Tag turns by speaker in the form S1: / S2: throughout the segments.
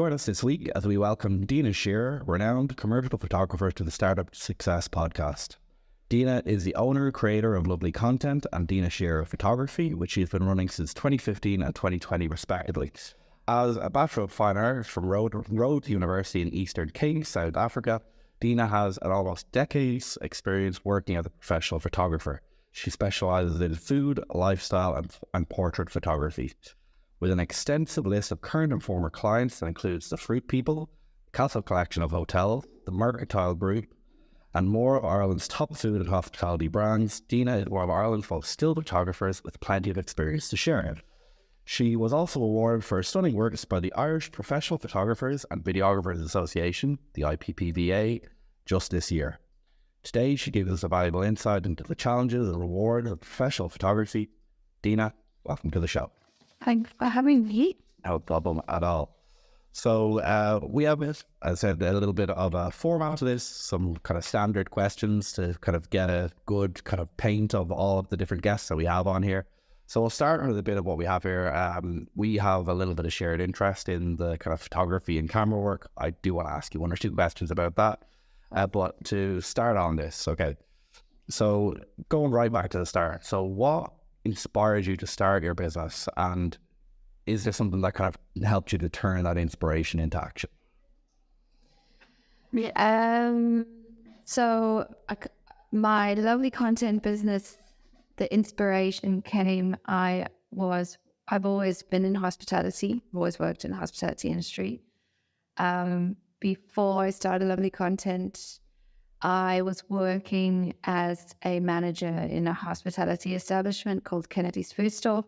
S1: Join us this week as we welcome Dena Shearer, renowned commercial photographer, to the Startup Success podcast. Dena is the owner, creator of Luvly Content and Dena Shearer Photography, which she's been running since 2015 and 2020 respectively. As a Bachelor of Fine Arts from Rhodes University in Eastern Cape, South Africa, Dena has an almost decade's experience working as a professional photographer. She specialises in food, lifestyle and portrait photography, with an extensive list of current and former clients that includes the Fruit People, Castle Collection of Hotels, the Mercantile Group, and more of Ireland's top food and hospitality brands. Dena is one of Ireland's most skilled photographers with plenty of experience to share. She was also awarded for stunning works by the Irish Professional Photographers and Videographers Association, the IPPVA, just this year. Today, she gives us a valuable insight into the challenges and rewards of professional photography. Dena, welcome to the show.
S2: Thanks for having me.
S1: No problem at all. So we have, as I said, a little bit of a format to this, some kind of standard questions to kind of get a good kind of paint of all of the different guests that we have on here. So we'll start with a bit of what we have here. We have a little bit of shared interest in the kind of photography and camera work. I do want to ask you one or two questions about that. But to start on this, okay, so going right back to the start. So what inspired you to start your business, and is there something that kind of helped you to turn that inspiration into action?
S2: So my Luvly content business, the inspiration came, I've always been in hospitality, always worked in the hospitality industry. Before I started Luvly content, I was working as a manager in a hospitality establishment called Kennedy's Food Store.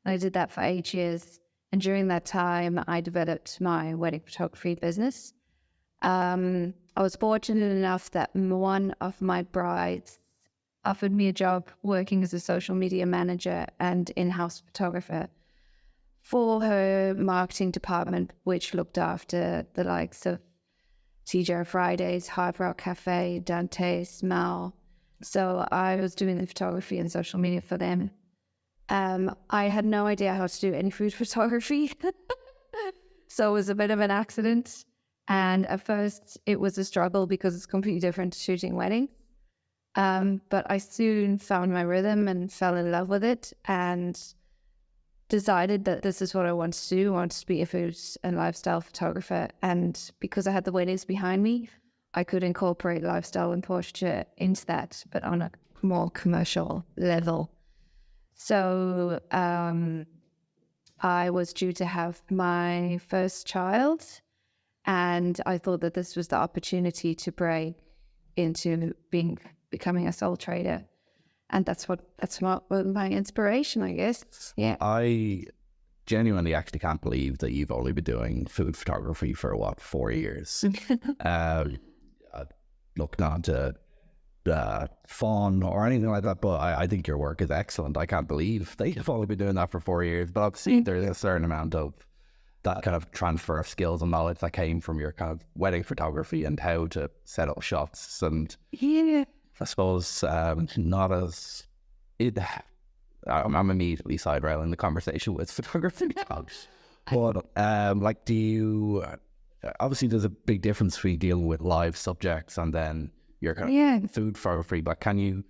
S2: And I did that for 8 years. And during that time, I developed my wedding photography business. I was fortunate enough that one of my brides offered me a job working as a social media manager and in-house photographer for her marketing department, which looked after the likes of TGI Fridays, Hard Rock Cafe, Dante's, Mal. So I was doing the photography and social media for them. I had no idea how to do any food photography. So it was a bit of an accident. And at first it was a struggle because it's completely different to shooting weddings. But I soon found my rhythm and fell in love with it and decided that this is what I wanted to do. I wanted to be a food and lifestyle photographer. And because I had the weddings behind me, I could incorporate lifestyle and portraiture into that, but on a more commercial level. So I was due to have my first child, and I thought that this was the opportunity to break into becoming a sole trader. And that's my inspiration, I guess. Yeah.
S1: I genuinely actually can't believe that you've only been doing food photography for 4 years. Look, not to fun or anything like that, but I think your work is excellent. I can't believe that you've only been doing that for 4 years. But obviously there's a certain amount of that kind of transfer of skills and knowledge that came from your kind of wedding photography and how to set up shots. And
S2: yeah,
S1: I suppose not as I'm immediately side railing the conversation with photography. But like, do you obviously there's a big difference between dealing with live subjects and then your kind of food photography, but can you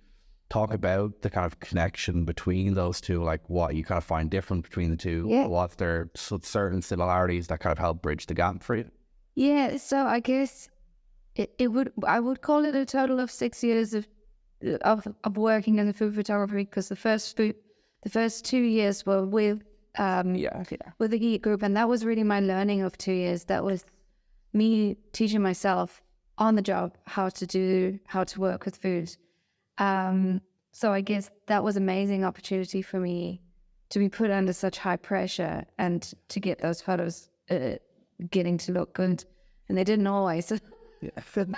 S1: talk about the kind of connection between those two, like what you kind of find different between the two? What there certain similarities that kind of help bridge the gap for you?
S2: Yeah, so I guess I would call it a total of 6 years of working in the food photography, because the first 2 years were with the Geek Group, and that was really my learning of 2 years. That was me teaching myself on the job how to work with food. So I guess that was an amazing opportunity for me to be put under such high pressure and to get those photos getting to look good, and they didn't always. But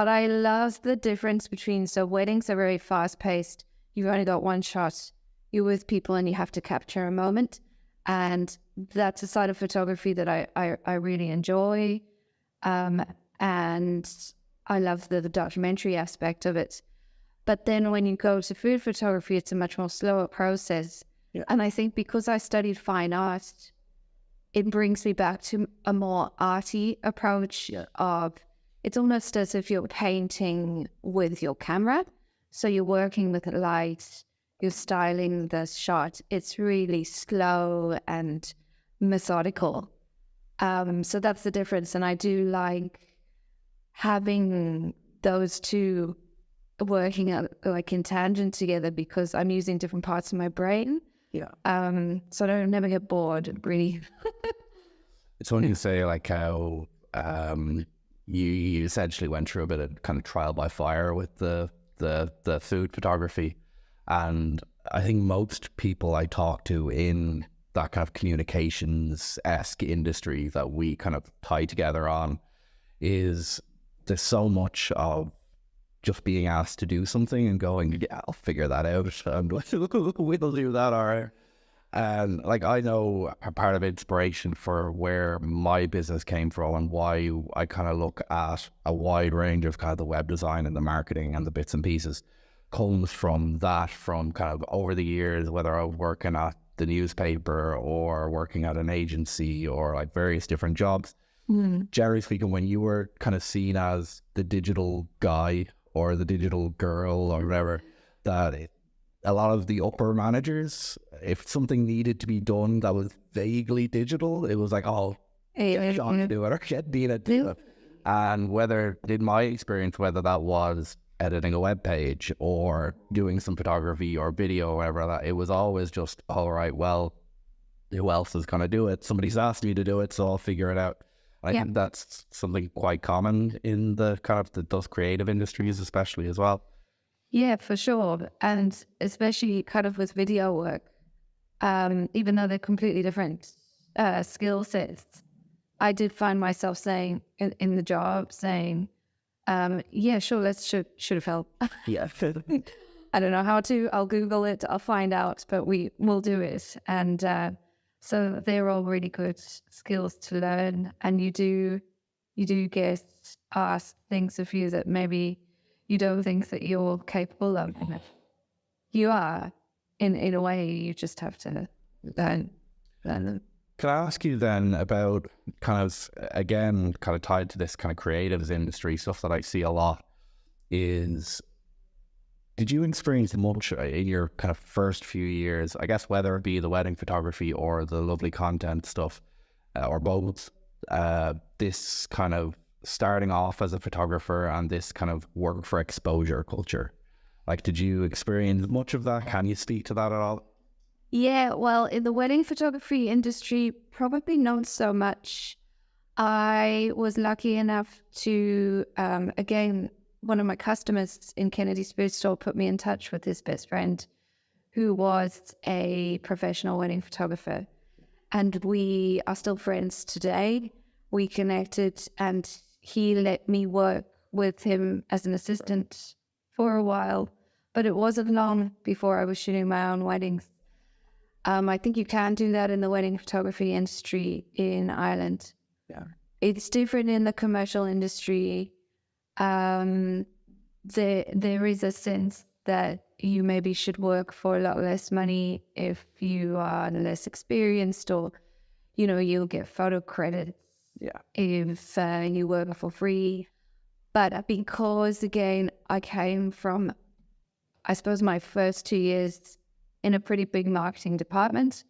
S2: I love the difference between, so weddings are very fast paced. You've only got one shot. You're with people and you have to capture a moment. And that's a side of photography that I really enjoy. And I love the documentary aspect of it. But then when you go to food photography, it's a much more slower process. Yeah. And I think because I studied fine art, it brings me back to a more arty approach of, it's almost as if you're painting with your camera. So you're working with the light, you're styling the shot. It's really slow and methodical. So that's the difference. And I do like having those two working out like in tangent together, because I'm using different parts of my brain.
S1: Yeah.
S2: So I don't never get bored, really.
S1: It's funny to say like how you essentially went through a bit of kind of trial by fire with the food photography. And I think most people I talk to in that kind of communications-esque industry that we kind of tie together on is there's so much of just being asked to do something and going, yeah, I'll figure that out. And we'll do that, all right. And like, I know a part of inspiration for where my business came from and why I kind of look at a wide range of kind of the web design and the marketing and the bits and pieces comes from that, from kind of over the years, whether I was working at the newspaper or working at an agency or like various different jobs. Generally speaking, when you were kind of seen as the digital guy or the digital girl or whatever, a lot of the upper managers, if something needed to be done that was vaguely digital, it was like, oh, get Sean to do it or get Dena to do it. And in my experience, whether that was editing a web page or doing some photography or video or whatever, it was always just, all right, well, who else is going to do it? Somebody's asked me to do it, so I'll figure it out. I think that's something quite common in the kind of those creative industries, especially as well.
S2: Yeah, for sure. And especially kind of with video work, even though they're completely different skill sets, I did find myself saying in the job, saying, yeah, sure, let's shoot a film.
S1: Yeah.
S2: I don't know how to, I'll Google it, I'll find out, but we'll do it. And so they're all really good skills to learn. And you do get asked things of you that maybe you don't think that you're capable of. You are, in a way. You just have to learn them.
S1: Can I ask you then about kind of, again, kind of tied to this kind of creatives industry, stuff that I see a lot is, did you experience much in your kind of first few years, I guess, whether it be the wedding photography or the Luvly content stuff, or both, this kind of starting off as a photographer and this kind of work for exposure culture? Like, did you experience much of that? Can you speak to that at all?
S2: Yeah, well, in the wedding photography industry, probably not so much. I was lucky enough to, again, one of my customers in Kennedy's food store put me in touch with his best friend, who was a professional wedding photographer. And we are still friends today. We connected and he let me work with him as an assistant for a while, but it wasn't long before I was shooting my own weddings. I think you can do that in the wedding photography industry in Ireland.
S1: Yeah.
S2: It's different in the commercial industry. There is a sense that you maybe should work for a lot less money if you are less experienced, or, you know, you'll get photo credits if you work for free. But because, again, I came from, I suppose, my first 2 years in a pretty big marketing department,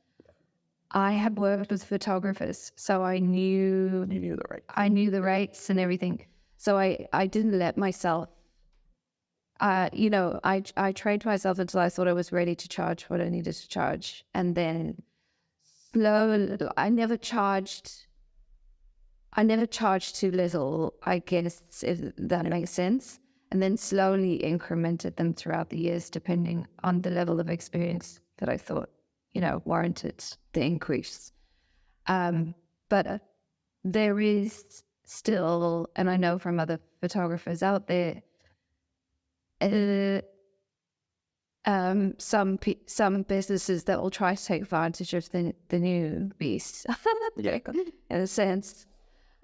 S2: I had worked with photographers, so I knew
S1: the rates.
S2: I knew the rates and everything. So I didn't let myself, I trained myself until I thought I was ready to charge what I needed to charge. And then slowly, I never charged too little, I guess, if that makes sense. And then slowly incremented them throughout the years, depending on the level of experience that I thought, warranted the increase. But there is still, and I know from other photographers out there, some businesses that will try to take advantage of the new beast. In a sense,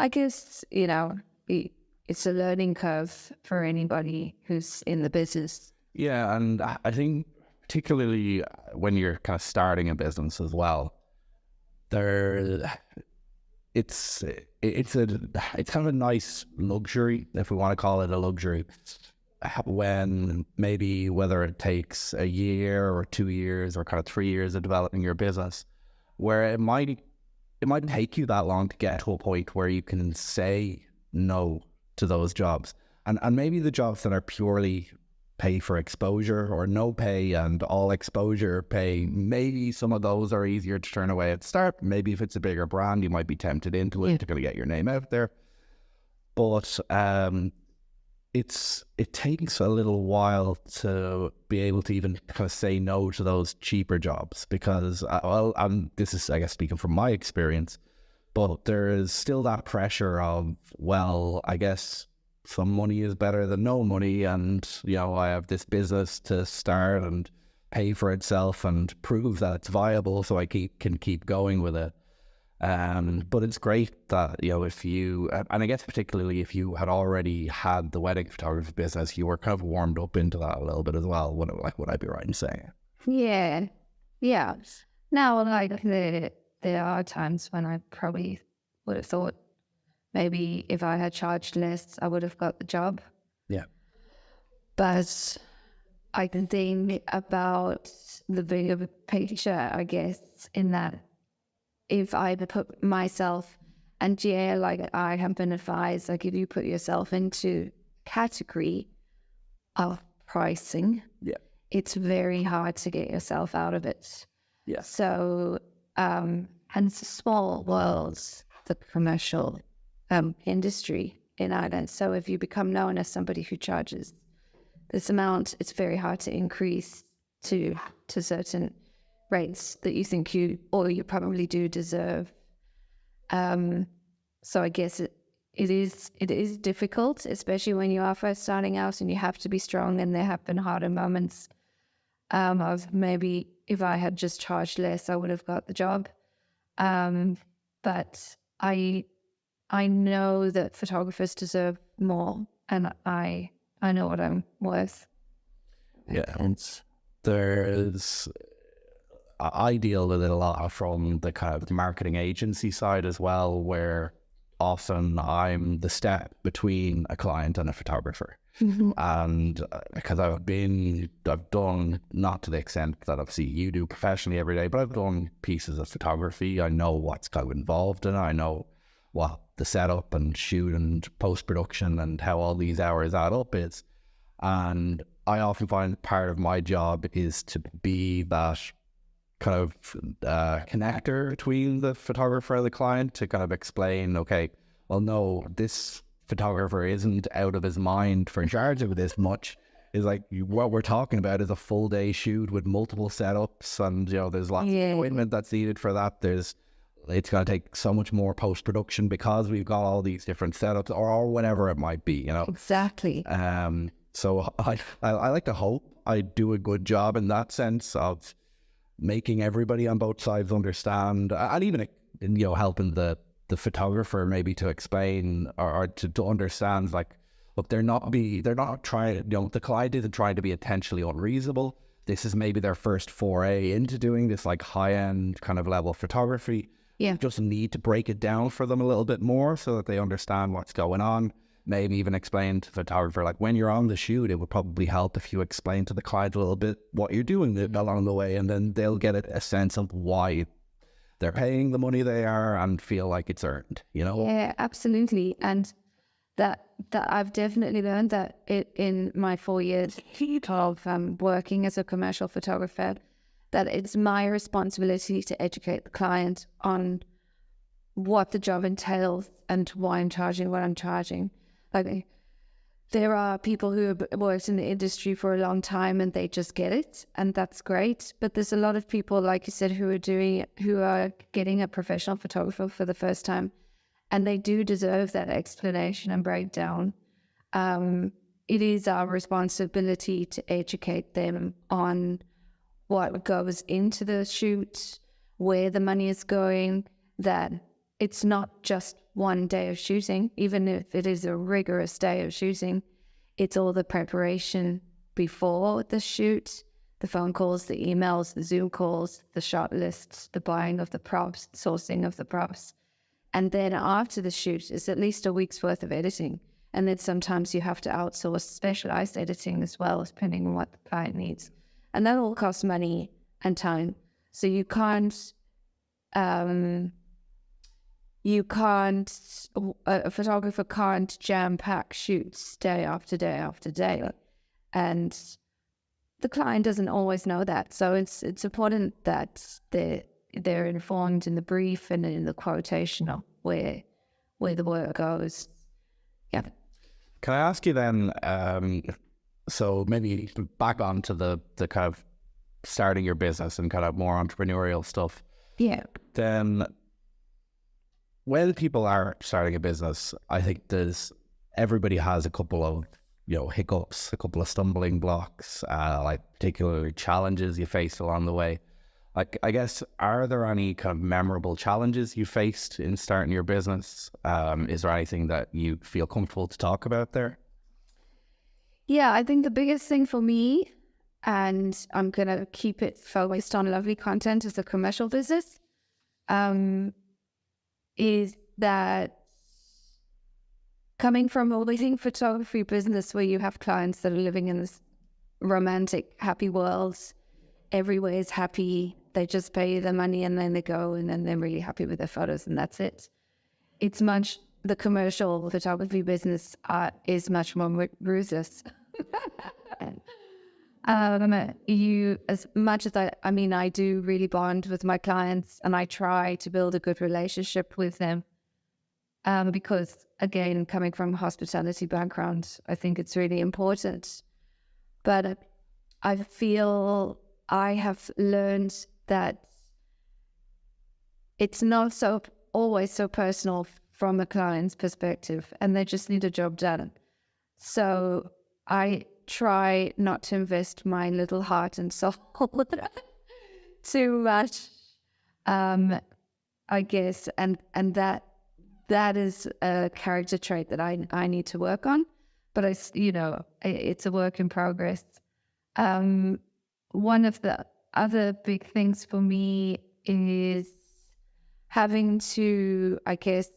S2: I guess, it's a learning curve for anybody who's in the business.
S1: Yeah, and I think particularly when you're kind of starting a business as well, it's kind of a nice luxury, if we want to call it a luxury, when maybe whether it takes a year or 2 years or kind of 3 years of developing your business, where it might take you that long to get to a point where you can say no to those jobs. And maybe the jobs that are purely pay for exposure or no pay and all exposure pay, maybe some of those are easier to turn away at the start. Maybe if it's a bigger brand, you might be tempted into it to kind of get your name out there. But it takes a little while to be able to even kind of say no to those cheaper jobs because, this is, I guess, speaking from my experience, but there is still that pressure of, well, I guess some money is better than no money, and I have this business to start and pay for itself and prove that it's viable, so I can keep going with it. But it's great that if you, and I guess particularly if you had already had the wedding photography business, you were kind of warmed up into that a little bit as well. Would I be right in saying?
S2: Yeah. Now, there are times when I probably would have thought, maybe if I had charged less, I would have got the job.
S1: Yeah.
S2: But I can think about the bigger picture, I guess, in that if I put myself, and I have been advised, if you put yourself into category of pricing, it's very hard to get yourself out of it.
S1: Yeah.
S2: So, and it's a small world, the commercial industry in Ireland. So if you become known as somebody who charges this amount, it's very hard to increase to certain rates that you think you probably do deserve. So I guess it is difficult, especially when you are first starting out and you have to be strong, and there have been harder moments of maybe if I had just charged less, I would have got the job. But I know that photographers deserve more, and I know what I'm worth.
S1: Yeah, and I deal with it a lot from the kind of marketing agency side as well, where often I'm the step between a client and a photographer. And because I've done, not to the extent that obviously you do professionally every day, but I've done pieces of photography. I know what's kind of involved in it. I know what the setup and shoot and post-production and how all these hours add up is. And I often find part of my job is to be that kind of connector between the photographer and the client to kind of explain, okay, well, no, this photographer isn't out of his mind for charge of this much. Is like what we're talking about is a full day shoot with multiple setups, and there's lots of equipment that's needed for that. It's going to take so much more post production because we've got all these different setups or whatever it might be.
S2: Exactly.
S1: So I like to hope I do a good job in that sense of making everybody on both sides understand, and even helping the photographer maybe to explain or to understand, like, look, they're not trying, the client isn't trying to be intentionally unreasonable. This is maybe their first foray into doing this like high-end kind of level photography. You just need to break it down for them a little bit more so that they understand what's going on. Maybe even explain to the photographer, like, when you're on the shoot, it would probably help if you explain to the client a little bit what you're doing along the way, and then they'll get a sense of why they're paying the money they are and feel like it's earned,
S2: Yeah, absolutely. And that I've definitely learned that in my 4 years of working as a commercial photographer, that it's my responsibility to educate the client on what the job entails and why I'm charging what I'm charging. Like, there are people who have worked in the industry for a long time and they just get it, and that's great. But there's a lot of people, like you said, who are getting a professional photographer for the first time, and they do deserve that explanation and breakdown. It is our responsibility to educate them on what goes into the shoot, where the money is going, that it's not just one day of shooting. Even if it is a rigorous day of shooting, it's all the preparation before the shoot, the phone calls, the emails, the Zoom calls, the shot lists, the buying of the props, sourcing of the props. And then after the shoot is at least a week's worth of editing. And then sometimes you have to outsource specialized editing as well, depending on what the client needs. And that all costs money and time. So you can't, a photographer can't jam-pack shoots day after day after day. And the client doesn't always know that. So it's important that they're informed in the brief and in the quotation of where the work goes. Yeah.
S1: Can I ask you then, so maybe back on to the kind of starting your business and kind of more entrepreneurial stuff.
S2: Yeah.
S1: Then when people are starting a business, I think everybody has a couple of, hiccups, a couple of stumbling blocks, like particular challenges you faced along the way. Like, I guess, are there any kind of memorable challenges you faced in starting your business? Is there anything that you feel comfortable to talk about there?
S2: Yeah, I think the biggest thing for me, and I'm going to keep it focused on Luvly content as a commercial business, is that coming from a wedding photography business where you have clients that are living in this romantic, happy world, everywhere is happy, they just pay you the money and then they go and then they're really happy with their photos and that's it. The commercial photography business is much more ruthless. As much as I do really bond with my clients and I try to build a good relationship with them. Because again, coming from a hospitality background, I think it's really important. But I feel I have learned that it's not always so personal from a client's perspective, and they just need a job done. So I try not to invest my little heart and soul too much, I guess, and that is a character trait that I need to work on. But it's a work in progress. One of the other big things for me is having to, I guess,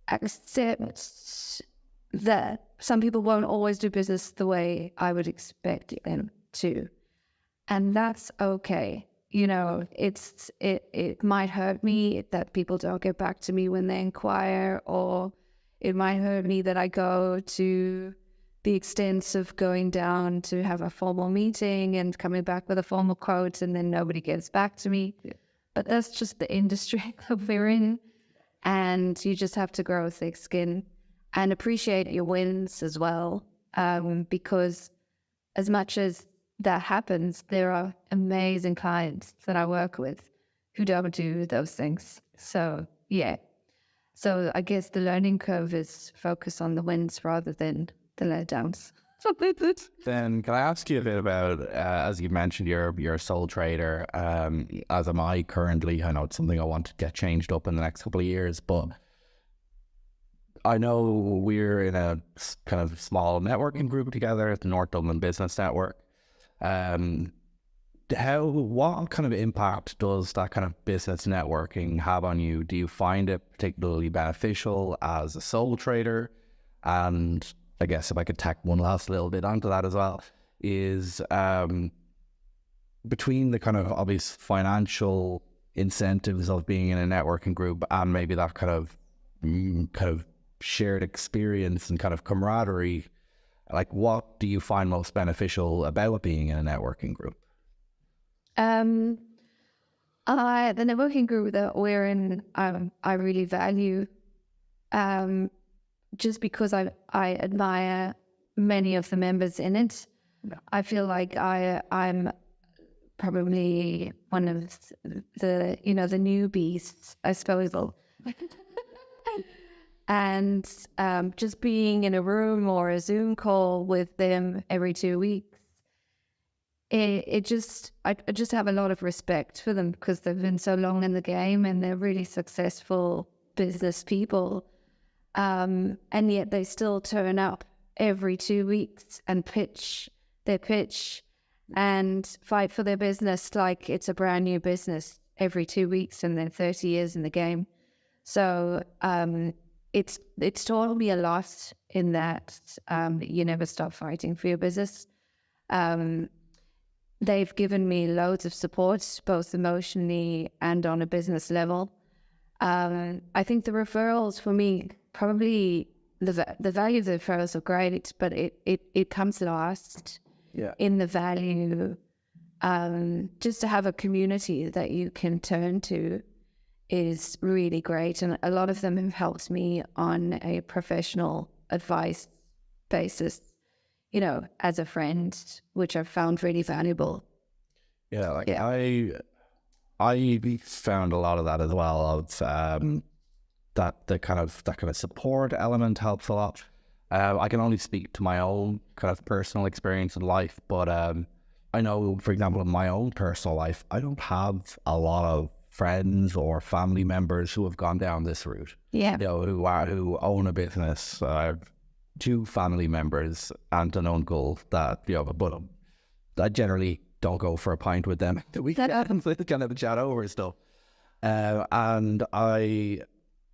S2: accept that some people won't always do business the way I would expect them to. And that's okay. It might hurt me that people don't get back to me when they inquire, or it might hurt me that I go to the extent of going down to have a formal meeting and coming back with a formal quote and then nobody gets back to me. Yeah. But that's just the industry that we're in. And you just have to grow thick skin and appreciate your wins as well. Because as much as that happens, there are amazing clients that I work with who don't do those things. So, yeah. So I guess the learning curve is focus on the wins rather than the letdowns.
S1: Then can I ask you a bit about, as you mentioned, you're a sole trader, as am I currently. I know it's something I want to get changed up in the next couple of years, but I know we're in a kind of small networking group together at the North Dublin Business Network. What kind of impact does that kind of business networking have on you? Do you find it particularly beneficial as a sole trader? And I guess if I could tack one last little bit onto that as well, is between the kind of obvious financial incentives of being in a networking group and maybe that kind of shared experience and kind of camaraderie, like what do you find most beneficial about being in a networking group?
S2: The networking group that we're in, I really value, just because I admire many of the members in it. I feel like I'm probably one of the newbies, I suppose. And just being in a room or a Zoom call with them every 2 weeks, I just have a lot of respect for them because they've been so long in the game and they're really successful business people. And yet they still turn up every 2 weeks and pitch and fight for their business like it's a brand new business every 2 weeks, and they're 30 years in the game. So it's taught me a lot in that you never stop fighting for your business. They've given me loads of support, both emotionally and on a business level. I think the referrals for me, probably the value of the referrals are great, but it comes last in the value. Just to have a community that you can turn to is really great. And a lot of them have helped me on a professional advice basis, as a friend, which I've found really valuable.
S1: I found a lot of that as well, of that kind of support element helps a lot. I can only speak to my own kind of personal experience in life, but I know, for example, in my own personal life, I don't have a lot of friends or family members who have gone down this route. Who own a business. I have 2 family members and an uncle that but I generally don't go for a pint with them. We kind of chat over stuff, and I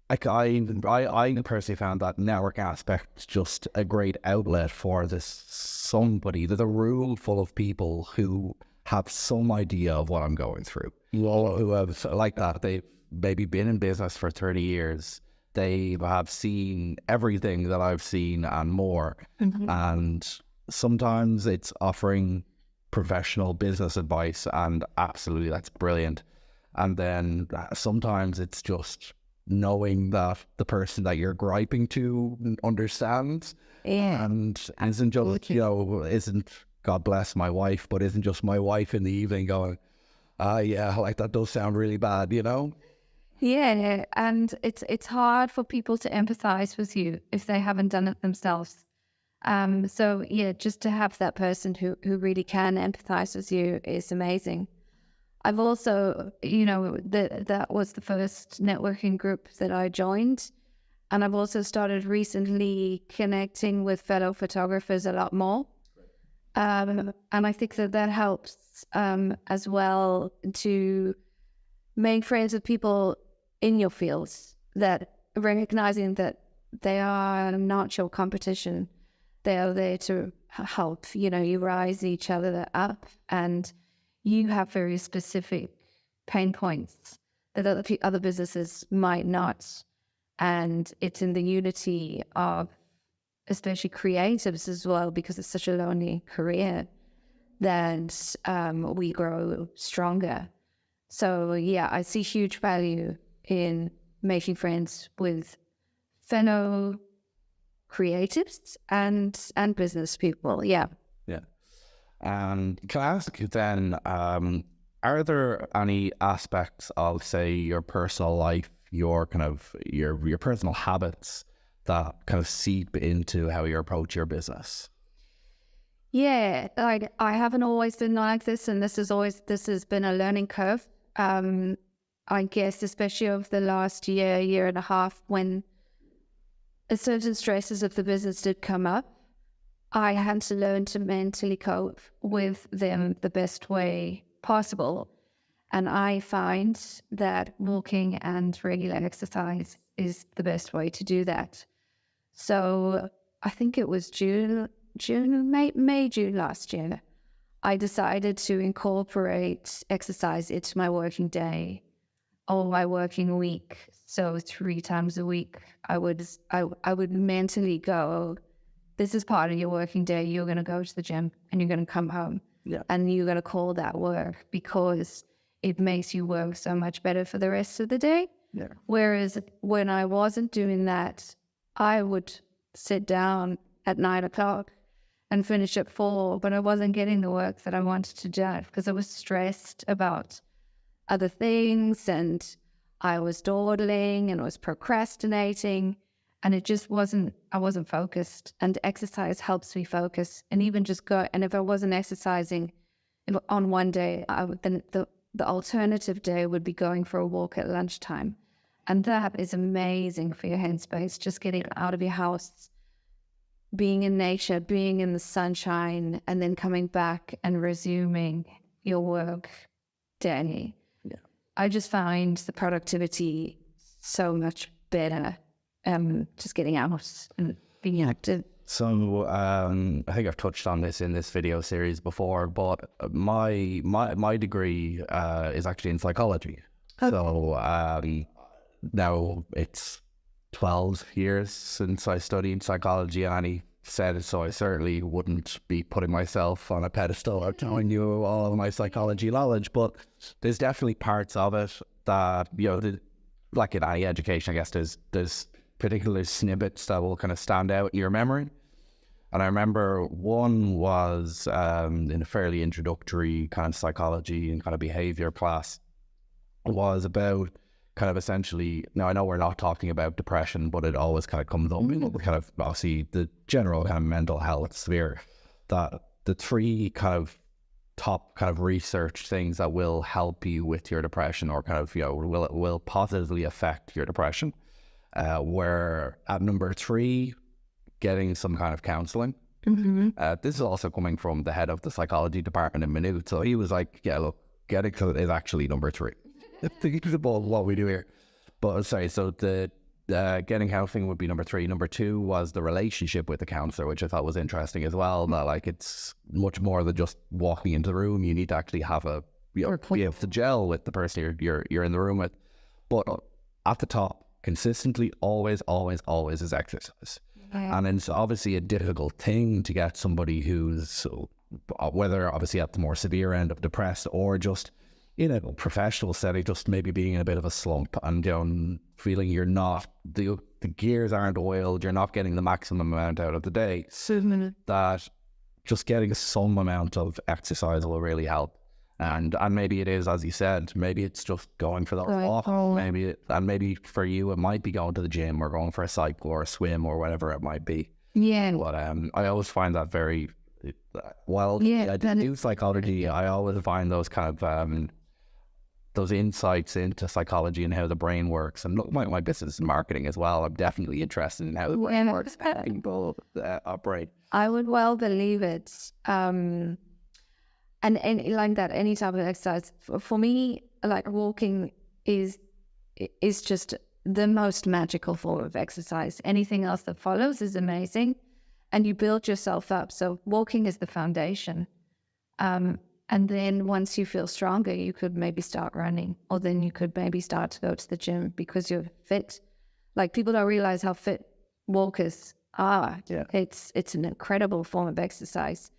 S1: personally found that network aspect just a great outlet for somebody. There's a room full of people who have some idea of what I'm going through. Who have, like that, they've maybe been in business for 30 years. They have seen everything that I've seen and more. Mm-hmm. And sometimes it's offering professional business advice, and absolutely that's brilliant. And then sometimes it's just knowing that the person that you're griping to understands and isn't just, isn't, God bless my wife, but isn't just my wife in the evening going, like that does sound really bad,
S2: Yeah, and it's hard for people to empathize with you if they haven't done it themselves. So just to have that person who really can empathize with you is amazing. I've also, that was the first networking group that I joined. And I've also started recently connecting with fellow photographers a lot more. And I think that helps as well to make friends with people in your fields, that recognizing that they are not your competition. They are there to help, you rise each other up, and you have very specific pain points that other businesses might not. And it's in the unity of especially creatives as well, because it's such a lonely career, that we grow stronger. So I see huge value in making friends with fellow creatives and business people. Yeah.
S1: And can I ask you then, are there any aspects of, say, your personal life, your kind of your personal habits that kind of seep into how you approach your business?
S2: Yeah, I haven't always been like this, and this has been a learning curve. I guess especially over the last year and a half, when certain stresses of the business did come up, I had to learn to mentally cope with them the best way possible. And I find that walking and regular exercise is the best way to do that. So I think it was May, June last year, I decided to incorporate exercise into my working day or my working week. So 3 times a week, I would mentally go, this is part of your working day. You're going to go to the gym and you're going to come home and you're going to call that work, because it makes you work so much better for the rest of the day. Yeah. Whereas when I wasn't doing that, I would sit down at 9:00 and finish at 4, but I wasn't getting the work that I wanted to do because I was stressed about other things, and I was dawdling and I was procrastinating, and I wasn't focused. And exercise helps me focus, and even just go. And if I wasn't exercising on one day, then the alternative day would be going for a walk at lunchtime. And that is amazing for your headspace, just getting out of your house, being in nature, being in the sunshine, and then coming back and resuming your work day. Yeah. I just find the productivity so much better just getting out and being active.
S1: So I think I've touched on this in this video series before, but my degree is actually in psychology.
S2: Okay.
S1: So now it's 12 years since I studied psychology, and Annie said it, so I certainly wouldn't be putting myself on a pedestal or telling you all of my psychology knowledge, but there's definitely parts of it that, you know, like in any education, I guess there's particular snippets that will kind of stand out in your memory. And I remember one was in a fairly introductory kind of psychology and kind of behavior class, was about kind of essentially, now I know we're not talking about depression, but it always kind of comes up in kind of obviously the general kind of mental health sphere, that the three kind of top kind of research things that will help you with your depression, or kind of, you know, will positively affect your depression, where at number 3, getting some kind of counselling. This is also coming from the head of the psychology department in Maynooth, so he was like, yeah, look, getting is actually number 3. Think about what we do here. But sorry, so the getting counselling would be number 3. Number 2 was the relationship with the counsellor, which I thought was interesting as well, that like it's much more than just walking into the room. You need to actually have a, you know, be able to gel with the person you're in the room with. But at the top, consistently, always is exercise. And it's obviously a difficult thing to get somebody who's, whether obviously at the more severe end of depressed, or just in a professional setting, just maybe being in a bit of a slump and, you know, feeling you're not, the gears aren't oiled, you're not getting the maximum amount out of the day, that just getting some amount of exercise will really help. And maybe it is, as you said, maybe it's just going for the walk. Maybe for you it might be going to the gym or going for a cycle or a swim or whatever it might be.
S2: Yeah.
S1: But I always find that very, while I do psychology, I always find those kind of those insights into psychology and how the brain works. And look, my business is marketing as well. I'm definitely interested in how the brain works, how people operate.
S2: I would well believe it. And like that, any type of exercise, for me, like walking is just the most magical form of exercise. Anything else that follows is amazing, and you build yourself up. So walking is the foundation. And then once you feel stronger, you could maybe start running, or then you could maybe start to go to the gym because you're fit. Like, people don't realize how fit walkers are. Yeah. It's an incredible form of exercise,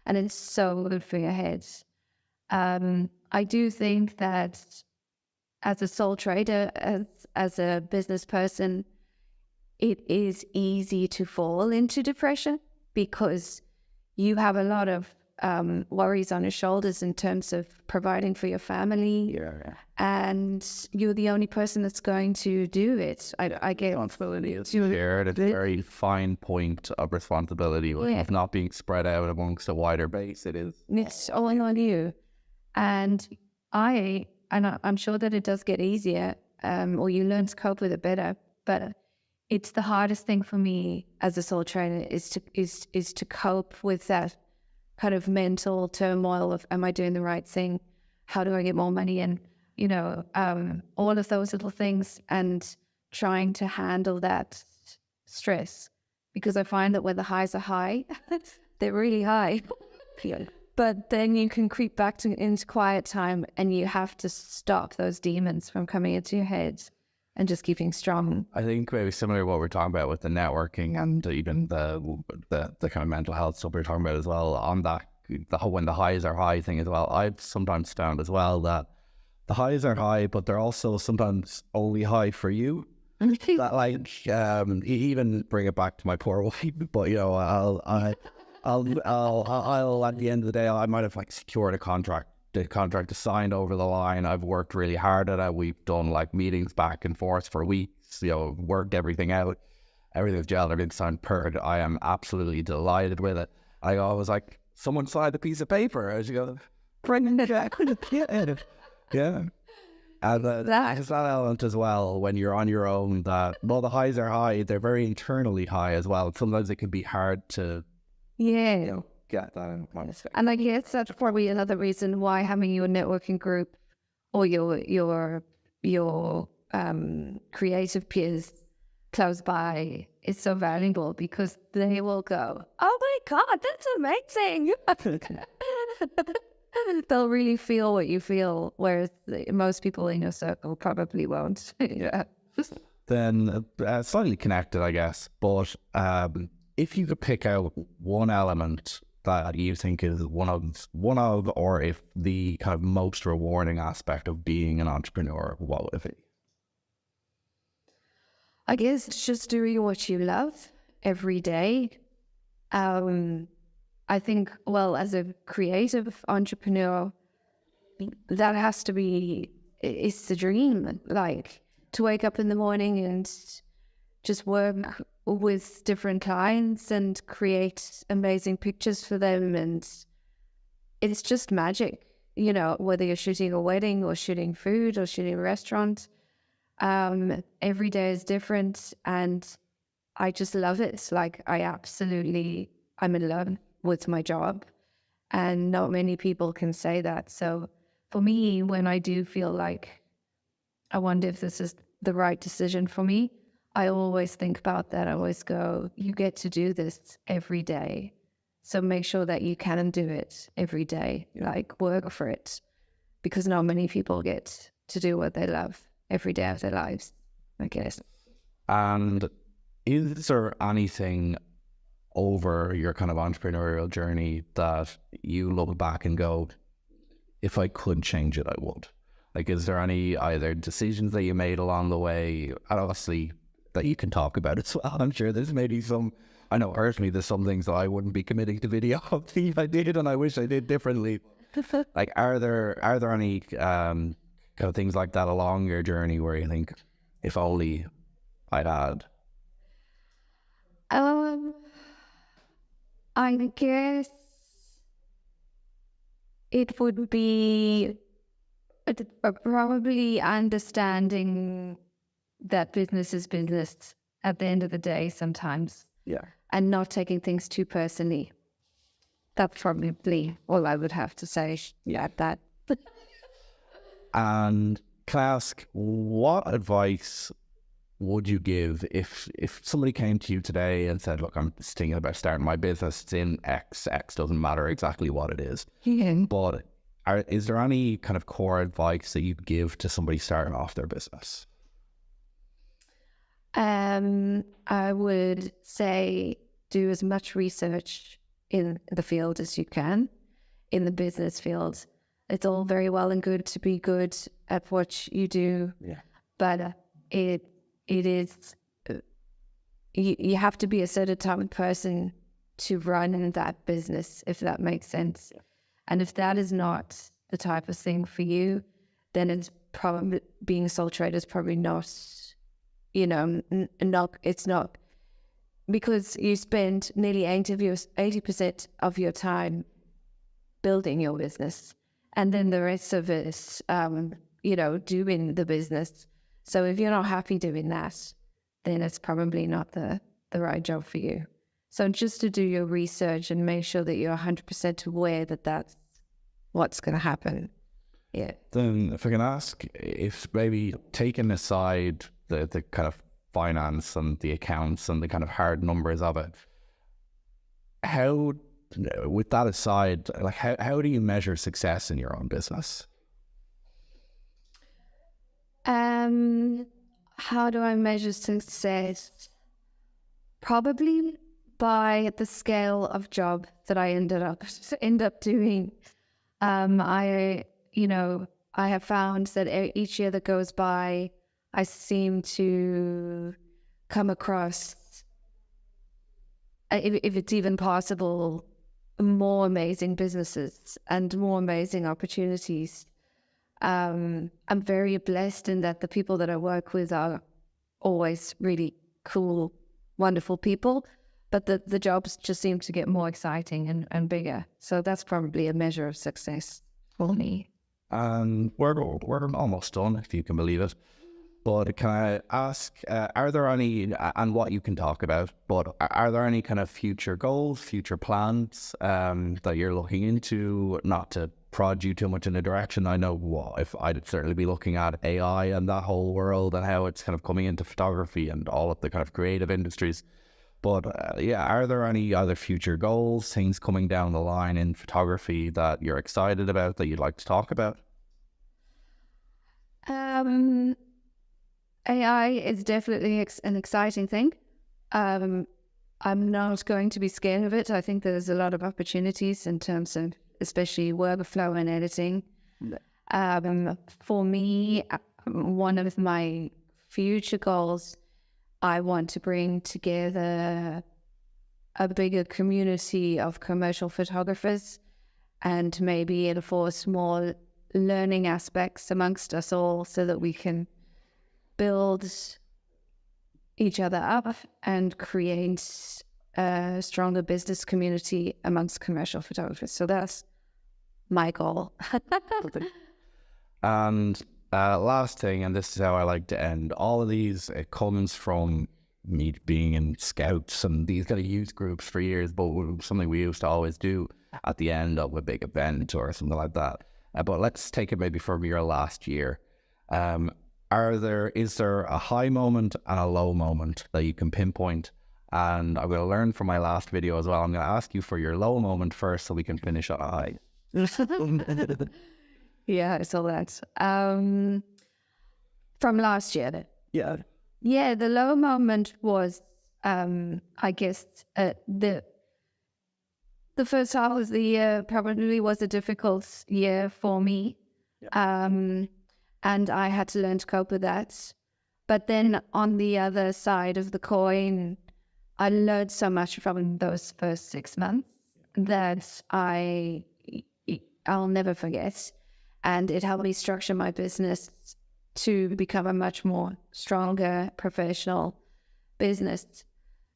S2: and it's so good for your head. I do think that as a sole trader, as a business person, it is easy to fall into depression because you have a lot of worries on your shoulders in terms of providing for your family, and you're the only person that's going to do it. I get
S1: responsibility is shared. It's a very fine point of responsibility, of not being spread out amongst a wider base.
S2: It's all on you, and I'm sure that it does get easier, or you learn to cope with it better. But it's the hardest thing for me as a sole trader is to cope with that kind of mental turmoil of, am I doing the right thing? How do I get more money? And, you know, all of those little things, and trying to handle that stress, because I find that when the highs are high, they're really high. But then you can creep back into quiet time, and you have to stop those demons from coming into your head and just keeping strong.
S1: I think maybe similar to what we're talking about with the networking and even the kind of mental health stuff we're talking about as well, on that, when the highs are high thing as well. I've sometimes found as well that the highs are high, but they're also sometimes only high for you. That, like, even bring it back to my poor wife, but, you know, I'll at the end of the day, I might have like secured a contract. The contract is signed over the line. I've worked really hard at it. We've done like meetings back and forth for weeks, you know, worked everything out. Everything's gelled, everything's sound perfect. I am absolutely delighted with it. I was like, someone signed a piece of paper. I was go, bring it back. Yeah. And there's that element as well when you're on your own, that, well, the highs are high. They're very internally high as well. Sometimes it can be hard to, you know, get that in my space.
S2: And I guess that's probably another reason why having your networking group or your creative peers close by is so valuable, because they will go, "Oh my God, that's amazing." They'll really feel what you feel, whereas most people in your circle probably won't. Yeah.
S1: Then slightly connected, I guess, but if you could pick out one element that you think is one of, or if the kind of most rewarding aspect of being an entrepreneur, what would it be?
S2: I guess it's just doing what you love every day. I think, well, as a creative entrepreneur, that has to be, it's the dream, like to wake up in the morning and just work with different clients and create amazing pictures for them. And it's just magic, whether you're shooting a wedding or shooting food or shooting a restaurant. Every day is different, and I just love it. Like, I'm in love with my job, and not many people can say that. So for me, when I do feel like I wonder if this is the right decision for me, I always think about that. I always go, you get to do this every day. So make sure that you can do it every day, like work for it, because not many people get to do what they love every day of their lives, I guess.
S1: And is there anything over your kind of entrepreneurial journey that you look back and go, if I could change it, I would? Like, is there any either decisions that you made along the way, and obviously that you can talk about as well? I'm sure there's maybe some, I know personally there's some things that I wouldn't be committing to video if I did, and I wish I did differently. Like, are there any kind of things like that along your journey where you think, if only I'd had?
S2: I guess it would be probably understanding that business is business at the end of the day sometimes.
S1: Yeah.
S2: And not taking things too personally. That's probably all I would have to say at that.
S1: And can I ask, what advice would you give if somebody came to you today and said, look, I'm just thinking about starting my business, it's in X doesn't matter exactly what it is.
S2: Yeah.
S1: But is there any kind of core advice that you'd give to somebody starting off their business?
S2: I would say do as much research in the field as you can, in the business field. It's all very well and good to be good at what you do, but it is, you have to be a certain type of person to run that business, if that makes sense. And if that is not the type of thing for you, then it's probably, being a sole trader is probably not, it's not, because you spend nearly 80% of your time building your business, and then the rest of it, doing the business. So if you're not happy doing that, then it's probably not the right job for you. So just to do your research and make sure that you're 100% aware that that's what's going to happen. Yeah.
S1: Then if I can ask, if maybe taking aside the kind of finance and the accounts and the kind of hard numbers of it, how, with that aside, like how do you measure success in your own business?
S2: How do I measure success? Probably by the scale of job that I end up doing. I have found that each year that goes by, I seem to come across, if it's even possible, more amazing businesses and more amazing opportunities. I'm very blessed in that the people that I work with are always really cool, wonderful people, but the jobs just seem to get more exciting and bigger. So that's probably a measure of success for me.
S1: And we're almost done, if you can believe it. But can I ask, are there any, and what you can talk about, but are there any kind of future goals, future plans that you're looking into, not to prod you too much in a direction? I know if I'd certainly be looking at AI and that whole world and how it's kind of coming into photography and all of the kind of creative industries. But yeah, are there any other future goals, things coming down the line in photography that you're excited about, that you'd like to talk about?
S2: AI is definitely an exciting thing. I'm not going to be scared of it. I think there's a lot of opportunities in terms of especially workflow and editing. For me, one of my future goals, I want to bring together a bigger community of commercial photographers and maybe enforce more learning aspects amongst us all so that we can build each other up and create a stronger business community amongst commercial photographers. So that's my goal.
S1: And last thing, and this is how I like to end all of these, it comes from me being in scouts and these kind of youth groups for years, but something we used to always do at the end of a big event or something like that. But let's take it maybe from your last year. Is there a high moment and a low moment that you can pinpoint? And I'm going to learn from my last video as well. I'm going to ask you for your low moment first so we can finish on a high.
S2: Yeah, I saw that. From last year.
S1: Yeah.
S2: Yeah, the low moment was, I guess, the first half of the year probably was a difficult year for me. Yeah. And I had to learn to cope with that. But then on the other side of the coin, I learned so much from those first 6 months that I'll never forget. And it helped me structure my business to become a much more stronger professional business.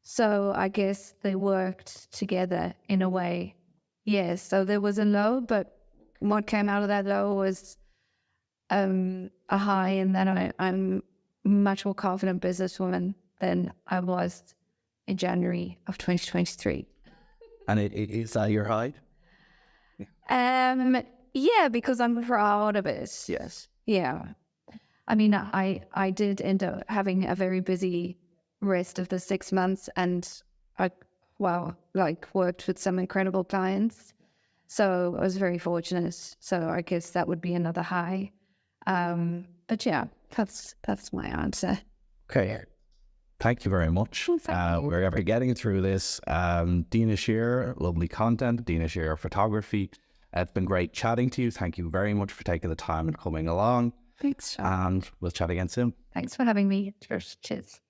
S2: So I guess they worked together in a way. Yes, so there was a low, but what came out of that low was a high, and then I'm much more confident businesswoman than I was in January of 2023.
S1: And is that your high?
S2: Yeah, because I'm proud of it.
S1: Yes.
S2: Yeah. I mean, I did end up having a very busy rest of the 6 months, and I worked with some incredible clients. So I was very fortunate. So I guess that would be another high. But yeah, that's my answer.
S1: Okay. Thank you very much. We're ever getting through this. Dena Shearer, lovely content. Dena Shearer photography. It's been great chatting to you. Thank you very much for taking the time and coming along.
S2: Thanks, Sean.
S1: And we'll chat again soon.
S2: Thanks for having me. Cheers.